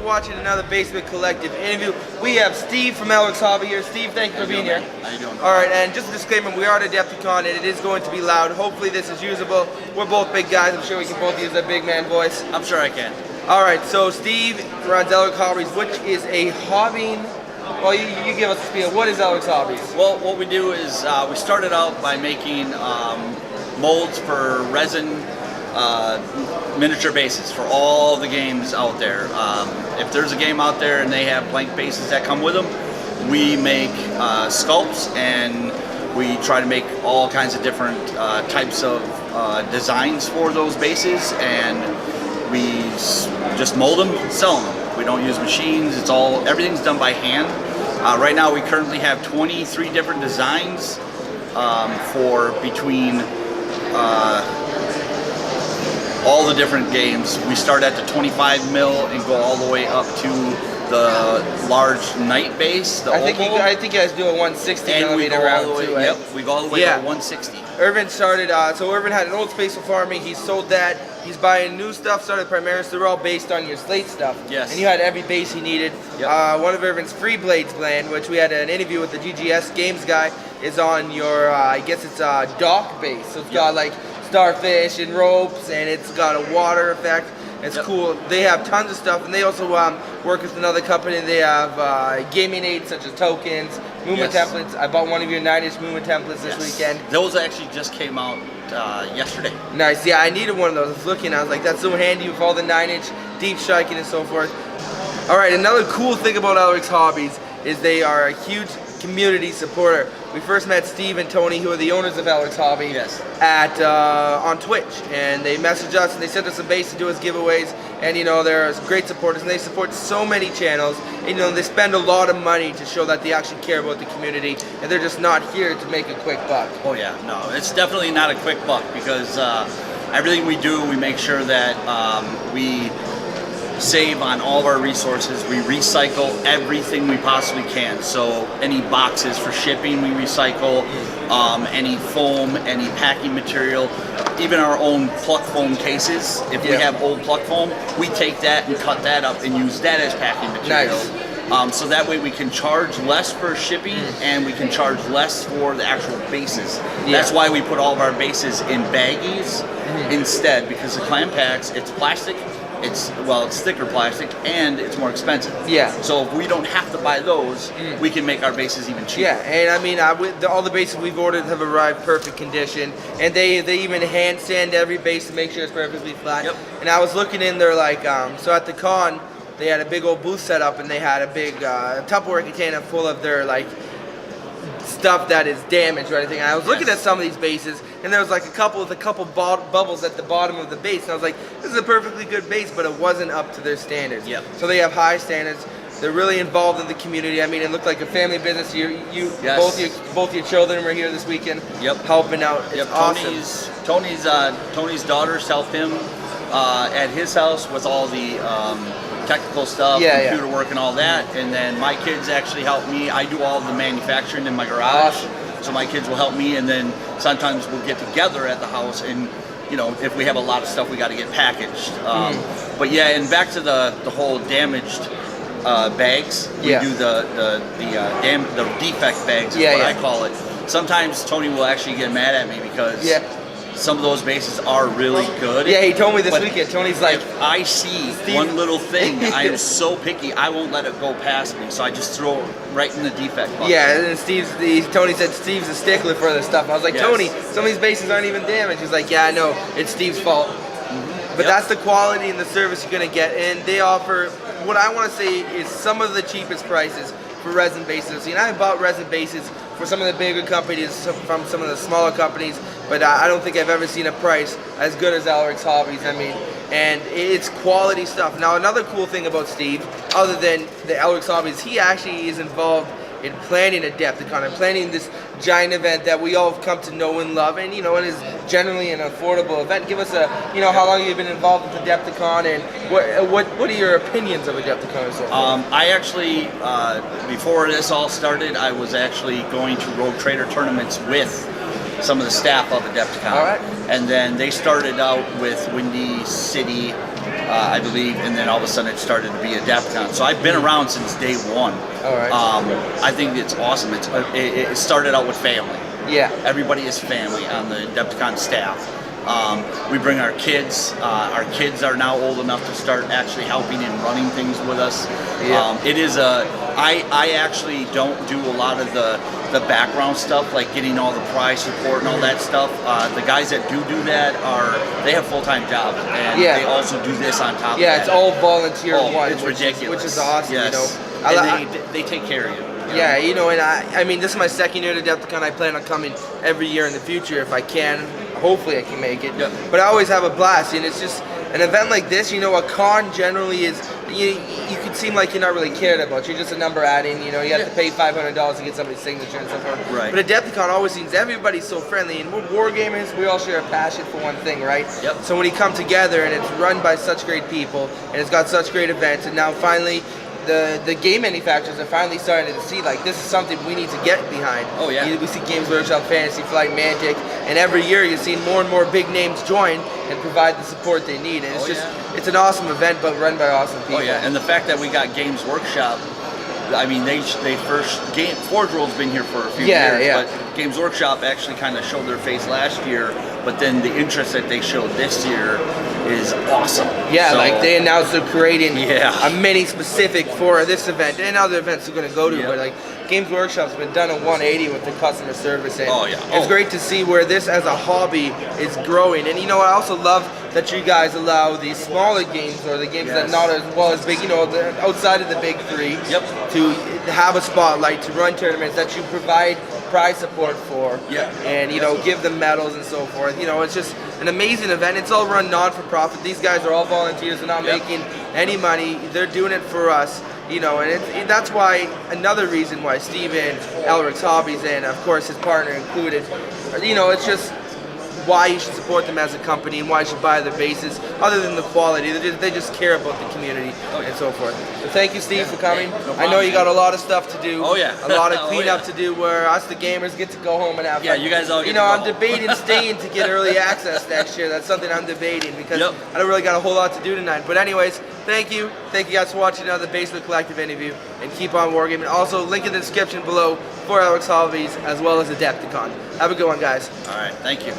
watching another Basement Collective interview. We have Steve from Elrik's Hobby here. Steve, thank you for being here. How you doing? Alright, and just a disclaimer, we are at Adepticon and it is going to be loud. Hopefully this is usable. We're both big guys. I'm sure we can both use that big man voice. I'm sure I can. Alright, so Steve runs Elrik's Hobbies, which is a hobbying. Well, you give us a spiel. What is Elrik's Hobbies? Well, what we do is we started out by making molds for resin miniature bases for all the games out there. If there's a game out there and they have blank bases that come with them, we make sculpts, and we try to make all kinds of different types of designs for those bases, and we just mold them, sell them. We don't use machines. Everything's done by hand. Right now we currently have 23 different designs for between all the different games. We start at the 25 mil and go all the way up to the large knight base. I think you guys do a 160 millimeter round too, right? Yep, we go all the way to 160. Irvin started, so Irvin had an old space for farming. He sold that. He's buying new stuff, started Primaris. They're all based on your slate stuff. Yes. And you had every base he needed. Yep. One of Irvin's Free Blades land, which we had an interview with the GGS Games guy, is on your, I guess it's a dock base. So it's got like starfish and ropes, and it's got a water effect. It's cool. They have tons of stuff, and they also work with another company. They have gaming aids such as tokens, movement templates. I bought one of your 9-inch movement templates this weekend. Those actually just came out yesterday. Nice. Yeah, I needed one of those. I was looking, I was like, that's so handy with all the 9-inch deep striking and so forth. All right, another cool thing about Elrik's Hobbies is they are a huge community supporter. We first met Steve and Tony, who are the owners of Elrik's Hobby, at on Twitch, and they messaged us and they sent us a base to do us giveaways. And you know, they're great supporters, and they support so many channels. And, you know, they spend a lot of money to show that they actually care about the community, and they're just not here to make a quick buck. Oh yeah, no, it's definitely not a quick buck, because everything we do, we make sure that we save on all of our resources. We recycle everything we possibly can. So any boxes for shipping we recycle, any foam, any packing material, even our own pluck foam cases. If we have old pluck foam, we take that and cut that up and use that as packing material. Nice. So that way we can charge less for shipping, and we can charge less for the actual bases. That's why we put all of our bases in baggies instead, because the clam packs, it's plastic. It's thicker plastic, and it's more expensive. Yeah. So if we don't have to buy those, we can make our bases even cheaper. Yeah, and I mean, all the bases we've ordered have arrived perfect condition, and they even hand sand every base to make sure it's perfectly flat. Yep. And I was looking in there, like, so at the con, they had a big old booth set up, and they had a big Tupperware container full of their, like, stuff that is damaged or anything. And I was looking at some of these bases, and there was like a couple bubbles at the bottom of the base, and I was like, this is a perfectly good base, but it wasn't up to their standards. Yep. So they have high standards. They're really involved in the community. I mean, it looked like a family business. Both your children were here this weekend, helping out. It's awesome. Tony's daughters help him at his house with all the technical stuff, computer work and all that, and then my kids actually help me. I do all the manufacturing in my garage, so my kids will help me, and then sometimes we'll get together at the house, and you know, if we have a lot of stuff we got to get packaged. But yeah, and back to the whole damaged bags, we do the defect bags is what I call it. Sometimes Tony will actually get mad at me because some of those bases are really good. Yeah, he told me this weekend. Tony's like, if I see one little thing, I am so picky, I won't let it go past me. So I just throw it right in the defect bucket. Yeah, and Tony said Steve's a stickler for this stuff. I was like, Tony, some of these bases aren't even damaged. He's like, yeah, I know, it's Steve's fault. But that's the quality and the service you're going to get. And they offer, what I want to say is some of the cheapest prices for resin bases. You know, I bought resin bases for some of the bigger companies, from some of the smaller companies, but I don't think I've ever seen a price as good as Elrik's Hobbies. I mean, and it's quality stuff. Now, another cool thing about Steve, other than the Elrik's Hobbies, he actually is involved in planning Adepticon and planning this giant event that we all have come to know and love, and you know, it is generally an affordable event. Give us a, you know, how long you've been involved with Adepticon, and what are your opinions of Adepticon? So I actually, before this all started, I was actually going to Rogue Trader tournaments with some of the staff of Adepticon. All right. And then they started out with Windy City I believe, and then all of a sudden it started to be Adepticon. So I've been around since day one. All right. I think it's awesome. It started out with family. Yeah. Everybody is family on the Adepticon staff. We bring our kids. Our kids are now old enough to start actually helping and running things with us. Yeah. It is I actually don't do a lot of the background stuff, like getting all the prize support and all that stuff. The guys that do that they have full-time jobs, and they also do this on top of that. Yeah, it's all volunteer one. It's ridiculous. Which is awesome, yes. you know. And they take care of you. Yeah, you know, and I mean, this is my second year at Adepticon. I plan on coming every year in the future if I can. Hopefully I can make it. Yep. But I always have a blast, and it's just an event like this, you know, a con generally is, you could seem like you're not really cared about. You're just a number adding, you know, you have to pay $500 to get somebody's signature and so forth. Right. But Adepticon always seems everybody's so friendly, and we're wargamers, we all share a passion for one thing, right? Yep. So when you come together and it's run by such great people, and it's got such great events, and now finally the game manufacturers are finally starting to see, like, this is something we need to get behind. Oh, yeah. We see Games Workshop, Fantasy Flight, Mantic, and every year you're seeing more and more big names join and provide the support they need. And it's it's an awesome event, but run by awesome people. Oh yeah, and the fact that we got Games Workshop, I mean, they first Forge World's been here for a few years, but Games Workshop actually kind of showed their face last year, but then the interest that they showed this year is awesome. Yeah, so, like they announced they're creating a mini specific for this event and other events they're going to go to, but like Games Workshop's been done a 180 with the customer service, and it's great to see where this as a hobby is growing. And you know, I also love that you guys allow the smaller games, or the games that are not as well as big, you know, outside of the big three, to have a spotlight, to run tournaments, that you provide prize support for, and you know, give them medals and so forth. You know, it's just an amazing event. It's all run non-for-profit. These guys are all volunteers. They're not making any money. They're doing it for us. You know, and that's why, another reason why Steven, Elrik's Hobbies, and of course his partner included, you know, it's just why you should support them as a company and why you should buy their bases, other than the quality. They just care about the community and so forth. So thank you, Steve, for coming. No problem, I know you got a lot of stuff to do. Oh yeah. A lot of cleanup to do, where us, the gamers, get to go home and have fun. Yeah, you guys all get You know, to go I'm home. debating staying to get early access next year. That's something I'm debating, because I don't really got a whole lot to do tonight. But anyways, thank you. Thank you guys for watching another Basement Collective interview, and keep on wargaming. Also, link in the description below for Elrik's Hobbies as well as Adepticon. Have a good one, guys. All right, thank you.